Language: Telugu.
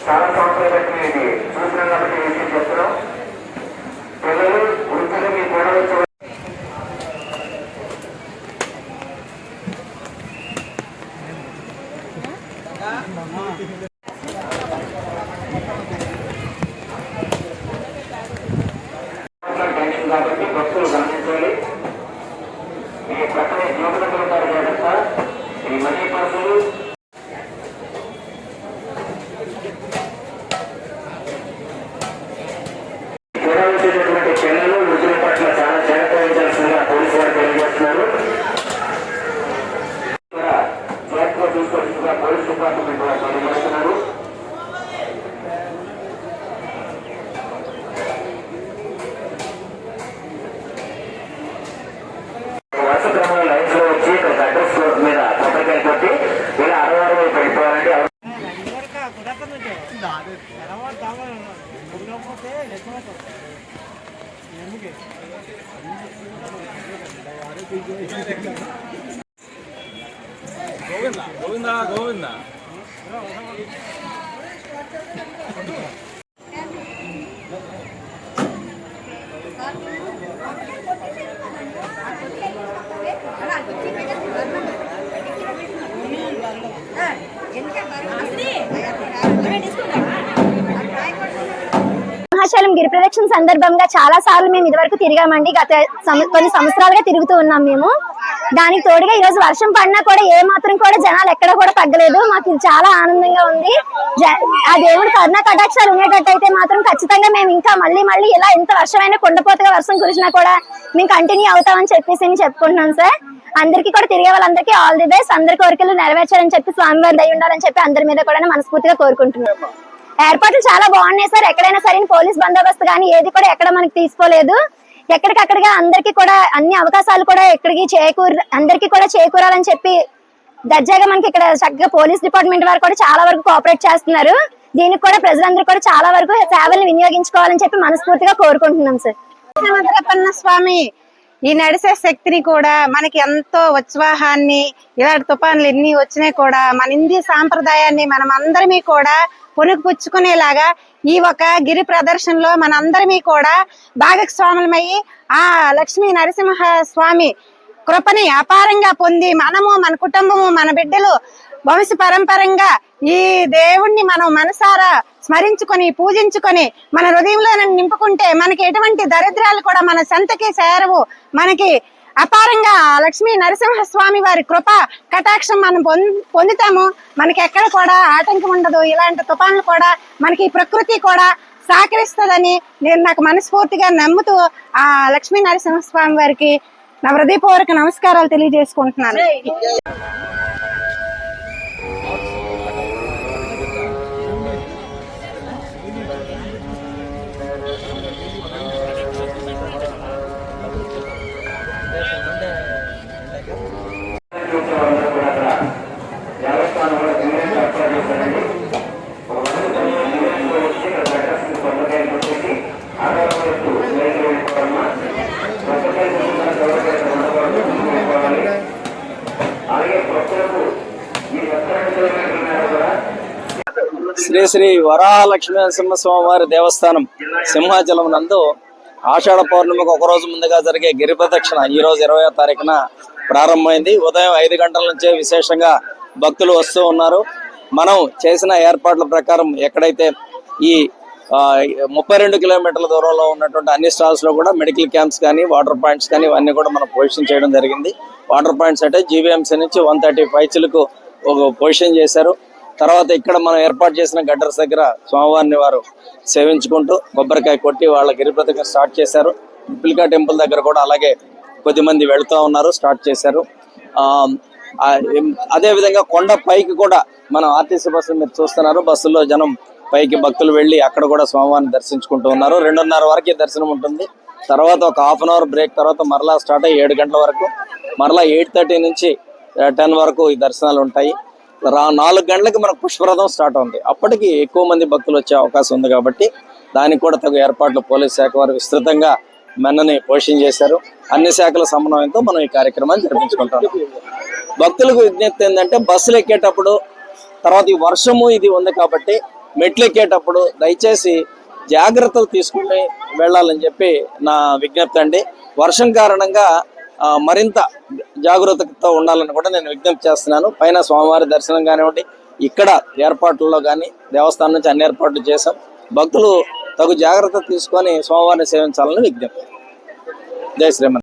చాలా సంవత్సరాలు బట్టి ఇది చూస్తున్నాం కాబట్టి విషయం చెప్తున్నాం. పిల్లలు వృద్ధులు మీ కూడా టెన్షన్ కాబట్టి భక్తులు గమనించాలి. ఈ ప్రక్కనే జ్యోతులు ఉంటారు జాగ్రత్త. ఈ మనీ పర్సులు చూడాల్సినటువంటి పిల్లలు వృద్ధుల పట్ల చాలా జాగ్రత్త వహించాల్సిందిగా పోలీసు వారు తెలియజేస్తున్నారు. జాగ్రత్తగా చూసుకోవాల్సిందిగా పోలీస్ డిపార్ట్మెంట్ వారు తెలియజేస్తున్నారు. వరుస క్రమంలో లైన్స్ లో వచ్చి ఇక్కడ అడ్రస్ మీద కొబ్బరికాయ కొట్టి ఇలా అరవారు వైపు వెళ్ళిపోవాలండి. గోవిందా గోవిందా గోవిందా సింహాచలం గిరి ప్రదక్షిణ సందర్భంగా చాలా సార్లు మేము ఇదివరకు తిరిగామండి. గత కొన్ని సంవత్సరాలుగా తిరుగుతూ ఉన్నాం మేము. దానికి తోడుగా ఈ రోజు వర్షం పడినా కూడా ఏ మాత్రం కూడా జనాలు ఎక్కడ కూడా తగ్గలేదు. మాకు ఇది చాలా ఆనందంగా ఉంది. ఆ దేవుడు కరుణ కటాక్షాలు ఉండేటట్టయితే మాత్రం ఖచ్చితంగా మేము ఇంకా మళ్ళీ ఇలా ఎంత వర్షమైనా కొండపోతగా వర్షం కురిసినా కూడా మేము కంటిన్యూ అవుతామని చెప్పేసి చెప్పుకుంటున్నాం సార్. అందరికీ కూడా తిరిగే వాళ్ళందరికీ ఆల్ ది బెస్ట్. అందరి కోరికలు నెరవేర్చాలని చెప్పి స్వామివారి దయ ఉండాలని చెప్పి అందరి మీద కూడా మనస్ఫూర్తిగా కోరుకుంటున్నాము. ఏర్పాట్లు చాలా బాగున్నాయి సార్. ఎక్కడైనా సరే పోలీస్ బందోబస్తు కానీ ఏది కూడా ఎక్కడ మనకి తీసుకోలేదు. ఎక్కడికక్కడగా అందరికీ కూడా అన్ని అవకాశాలు కూడా అందరికీ కూడా చేకూరాలని చెప్పి దర్జాగా మనకి ఇక్కడ చక్కగా పోలీస్ డిపార్ట్మెంట్ వారు కూడా చాలా వరకు కోఆపరేట్ చేస్తున్నారు. దీనికి కూడా ప్రజలందరూ కూడా చాలా వరకు సేవలను వినియోగించుకోవాలని చెప్పి మనస్ఫూర్తిగా కోరుకుంటున్నాం సార్. వీరభద్రప్పన్న స్వామి ఈ నడిసే శక్తిని కూడా మనకి ఎంతో ఉత్సాహాన్ని, ఇలాంటి తుఫాన్లు ఎన్ని వచ్చినా కూడా మన హిందీ సాంప్రదాయాన్ని మనం అందరినీ కూడా పుచ్చుకునేలాగా ఈ ఒక గిరి ప్రదర్శనలో మనందరినీ కూడా భాగస్వాములమయ్యి ఆ లక్ష్మీ నరసింహ స్వామి కృపని అపారంగా పొంది మనము, మన కుటుంబము, మన బిడ్డలు వంశ పరంపరంగా ఈ దేవుణ్ణి మనం మనసారా స్మరించుకొని పూజించుకొని మన హృదయంలో నింపుకుంటే మనకి ఎటువంటి దరిద్రాలు కూడా మన సంతకి చేరవు. మనకి అపారంగా లక్ష్మీ నరసింహ స్వామి వారి కృప కటాక్షం మనం పొందుతాము. మనకి ఎక్కడ కూడా ఆటంకం ఉండదు. ఇలాంటి తుఫాన్లు కూడా మనకి ప్రకృతి కూడా సహకరిస్తుందని నేను నాకు మనస్ఫూర్తిగా నమ్ముతూ ఆ లక్ష్మీ నరసింహ స్వామి వారికి నా హృదయపూర్వక నమస్కారాలు తెలియజేసుకుంటున్నాను. శ్రీ శ్రీ వరాహలక్ష్మీ నరసింహస్వామి వారి దేవస్థానం సింహాచలం నందు ఆషాఢ పౌర్ణమికి ఒకరోజు ముందుగా జరిగే గిరి ప్రదక్షిణ ఈ రోజు 20వ తారీఖున ప్రారంభమైంది. ఉదయం 5 గంటల నుంచే విశేషంగా భక్తులు వస్తూ ఉన్నారు. మనం చేసిన ఏర్పాట్ల ప్రకారం ఎక్కడైతే ఈ 32 కిలోమీటర్ల దూరంలో ఉన్నటువంటి అన్ని స్టాల్స్ లో కూడా మెడికల్ క్యాంప్స్ కానీ వాటర్ పాయింట్స్ కానీ ఇవన్నీ కూడా మనం పొజిషన్ చేయడం జరిగింది. వాటర్ పాయింట్స్ అంటే జీవీఎంసీ నుంచి 135 చిలకు ఒక పొజిషన్ చేశారు. తర్వాత ఇక్కడ మనం ఏర్పాటు చేసిన గడ్డర్స్ దగ్గర స్వామివారిని వారు సేవించుకుంటూ కొబ్బరికాయ కొట్టి వాళ్ళ గిరి ప్రదక్షిణ స్టార్ట్ చేశారు. పిల్కా టెంపుల్ దగ్గర కూడా అలాగే కొద్దిమంది వెళుతూ ఉన్నారు, స్టార్ట్ చేశారు. అదే విధంగా కొండ పైకి కూడా మనం ఆర్టీసీ బస్సులు మీరు చూస్తున్నారు. బస్సుల్లో జనం పైకి భక్తులు వెళ్ళి అక్కడ కూడా స్వామివారిని దర్శించుకుంటూ ఉన్నారు. 2:30 వరకు దర్శనం ఉంటుంది. తర్వాత ఒక హాఫ్ అన్ అవర్ బ్రేక్ తర్వాత మరలా స్టార్ట్ అయ్యి 7 గంటల వరకు, మరలా 8:30 నుంచి 10 వరకు ఈ దర్శనాలు ఉంటాయి. 4 గంటలకి మనకు పుష్పరథం స్టార్ట్ అవుతుంది. అప్పటికి ఎక్కువ మంది భక్తులు వచ్చే అవకాశం ఉంది కాబట్టి దానికి కూడా తగు ఏర్పాట్లు పోలీస్ శాఖ వారు విస్తృతంగా మెన్నని పోషణ చేశారు. అన్ని శాఖల సమన్వయంతో మనం ఈ కార్యక్రమాన్ని జరిపించుకుంటాం. భక్తులకు విజ్ఞప్తి ఏంటంటే బస్సులు ఎక్కేటప్పుడు తర్వాత ఈ వర్షము ఇది ఉంది కాబట్టి మెట్లు ఎక్కేటప్పుడు దయచేసి జాగ్రత్తలు తీసుకుని వెళ్ళాలని చెప్పి నా విజ్ఞప్తి అండి. వర్షం కారణంగా మరింత జాగ్రత్తతో ఉండాలని కూడా నేను విజ్ఞప్తి చేస్తున్నాను. పైన స్వామివారి దర్శనం కానివ్వండి, ఇక్కడ ఏర్పాట్లలో కానీ దేవస్థానం నుంచి అన్ని ఏర్పాట్లు చేశాం. భక్తులు తగు జాగ్రత్త తీసుకొని స్వామివారిని సేవించాలని విజ్ఞప్తి. జై శ్రీమన్.